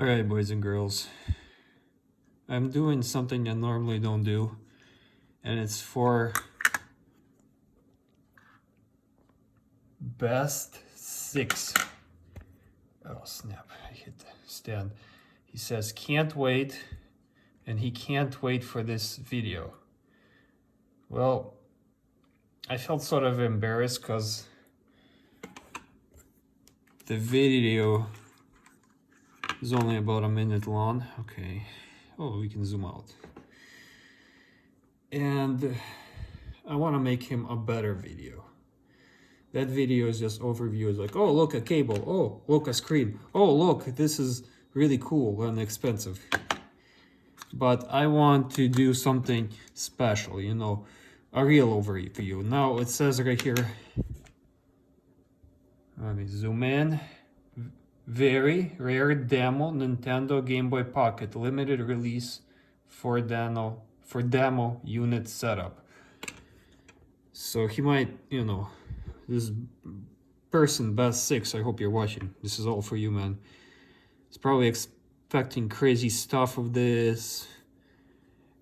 Alright, boys and girls, I'm doing something I normally don't do, and it's for best 6. Oh snap, I hit the stand. He says can't wait, and he can't wait for this video. Well, I felt sort of embarrassed because the video is only about a minute long. Okay. Oh, we can zoom out. And I want to make him a better video. That video is just overview. It's like, oh, look, a cable. Oh, look, a screen. Oh, look, this is really cool and expensive. But I want to do something special, you know, a real overview. Now it says right here, let me zoom in. Very rare demo Nintendo Game Boy Pocket limited release for demo unit setup. So he might, you know, this person best 6, I hope you're watching. This is all for you, man. He's probably expecting crazy stuff of this,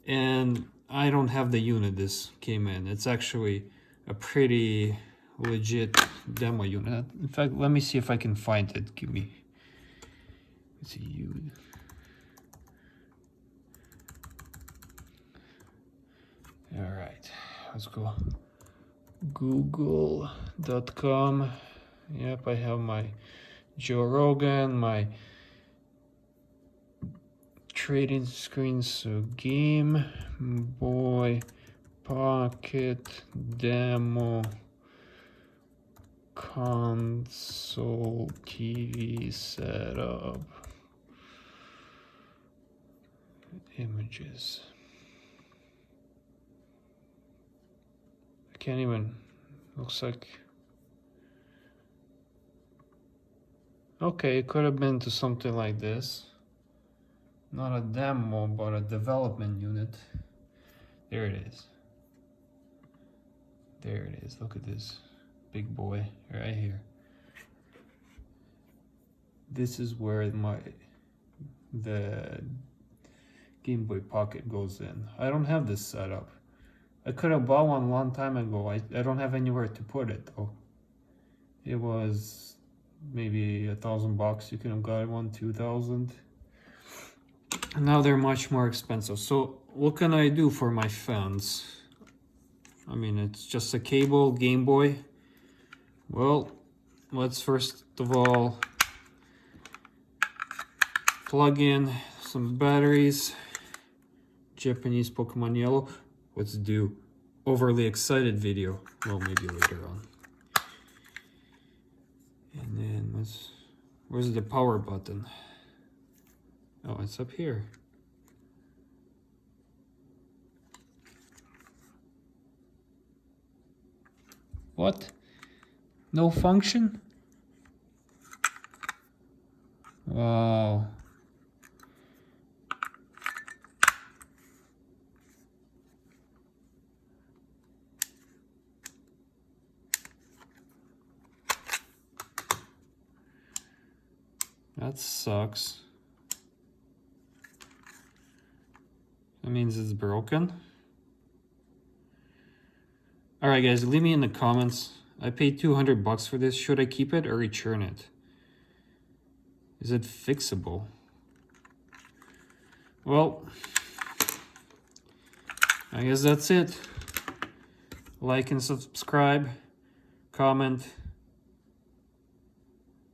and I don't have the unit this came in. It's actually a pretty legit demo unit. In fact, let me see if I can find it. Give me, let's see, you. All right, let's go. Google.com. Yep, I have my Joe Rogan, my trading screens. So Game Boy Pocket demo console TV setup images. I can't even, looks like, okay, it could have been to something like this. Not a demo, but a development unit. There it is. There it is. Look at this big boy right here. This is where the Game Boy Pocket goes in. I don't have this set up. I could have bought one a long time ago. I don't have anywhere to put it though. It was maybe $1,000. You could have got one 2,000. Now they're much more expensive. So what can I do for my fans? I mean, it's just a cable Game Boy. Well, let's first of all plug in some batteries. Japanese Pokemon Yellow. Let's do overly excited video. Well, maybe later on. And then where's the power button? Oh, it's up here. What? No function? Wow. That sucks. That means it's broken. Alright guys, leave me in the comments. I paid $200 for this. Should I keep it or return it? Is it fixable? Well, I guess that's it. Like and subscribe. Comment.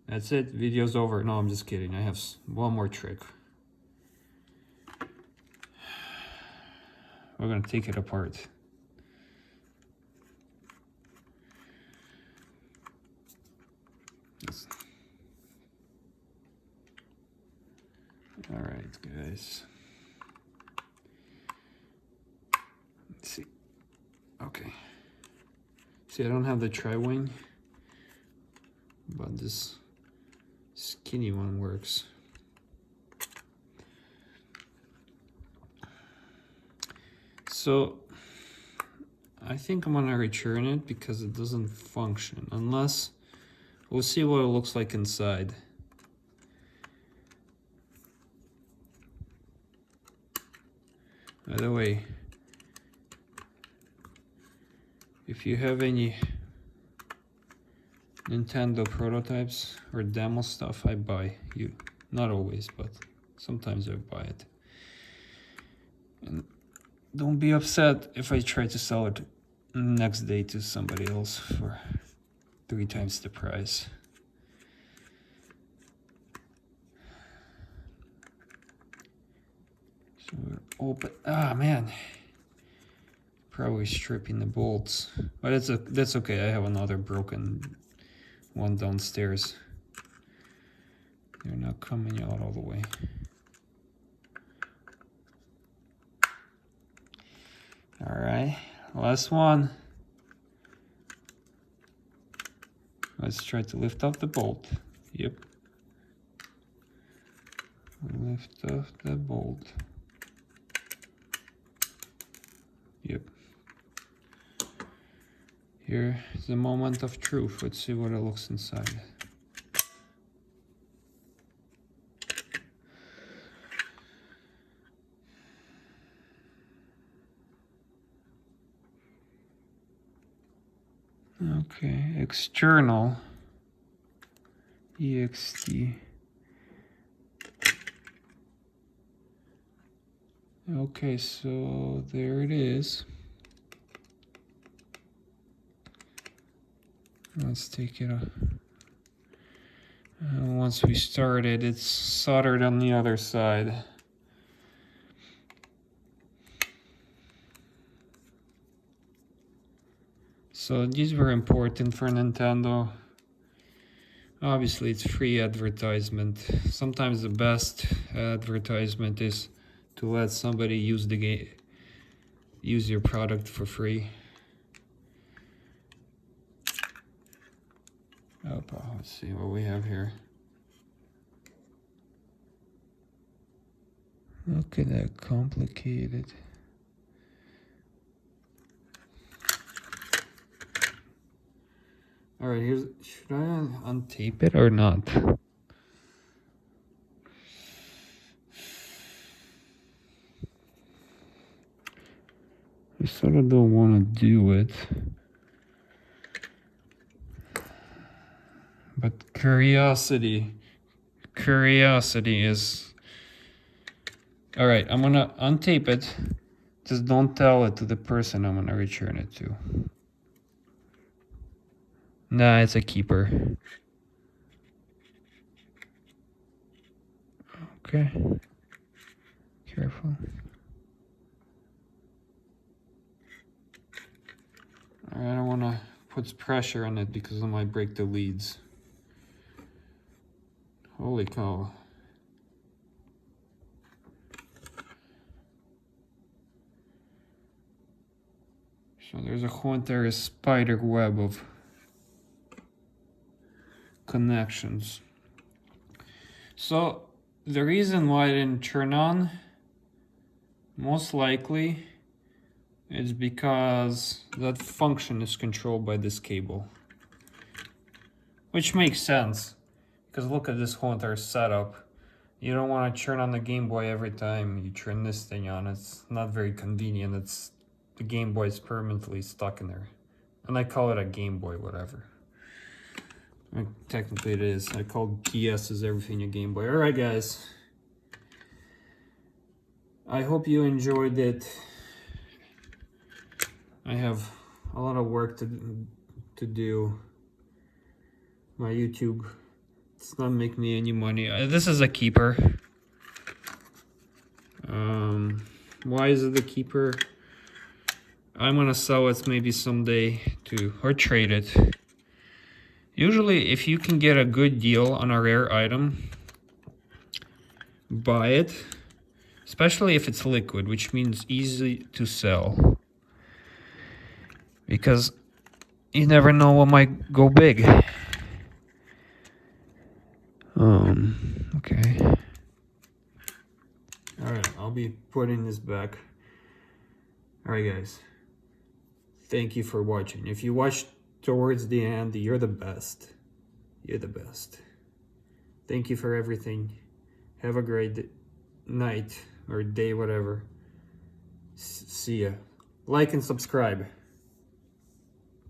That's it. Video's over. No, I'm just kidding. I have one more trick. We're gonna take it apart. All right, guys. Let's see. Okay. See, I don't have the tri-wing, but this skinny one works. So I think I'm gonna return it because it doesn't function, unless we'll see what it looks like inside. By the way, if you have any Nintendo prototypes or demo stuff, I buy you. Not always, but sometimes I buy it. And don't be upset if I try to sell it next day to somebody else for 3 times the price. So we're open. Ah, man. Probably stripping the bolts, but that's okay. I have another broken one downstairs. They're not coming out all the way. All right, last one. Let's try to lift off the bolt. Yep. Lift off the bolt. Yep. Here's the moment of truth. Let's see what it looks inside. Okay, external EXT. Okay, so there it is. Let's take it off. Once we start it, it's soldered on the other side. So these were important for Nintendo. Obviously, it's free advertisement. Sometimes the best advertisement is to let somebody use the game, use your product for free. Let's see what we have here. Look at that complicated. All right, should I untape it or not? I sort of don't want to do it. But curiosity is... All right, I'm gonna untape it. Just don't tell it to the person I'm gonna return it to. Nah, it's a keeper. Okay. Careful. I don't want to put pressure on it because I might break the leads. Holy cow. So there's a whole entire spider web of connections. So the reason why it didn't turn on, most likely, is because that function is controlled by this cable. Which makes sense, because look at this whole entire setup. You don't want to turn on the Game Boy every time you turn this thing on. It's not very convenient. The Game Boy is permanently stuck in there. And I call it a Game Boy, whatever. Technically it is. I call PS's everything a Game Boy. Alright guys. I hope you enjoyed it. I have a lot of work to do. My YouTube, it's not making me any money. This is a keeper. Why is it a keeper? I'm gonna sell it maybe someday or trade it. Usually if you can get a good deal on a rare item, buy it. Especially if it's liquid, which means easy to sell. Because you never know what might go big. Okay. Alright, I'll be putting this back. Alright guys. Thank you for watching. If you watched towards the end, you're the best. You're the best. Thank you for everything. Have a great night or day, whatever. See ya. Like and subscribe.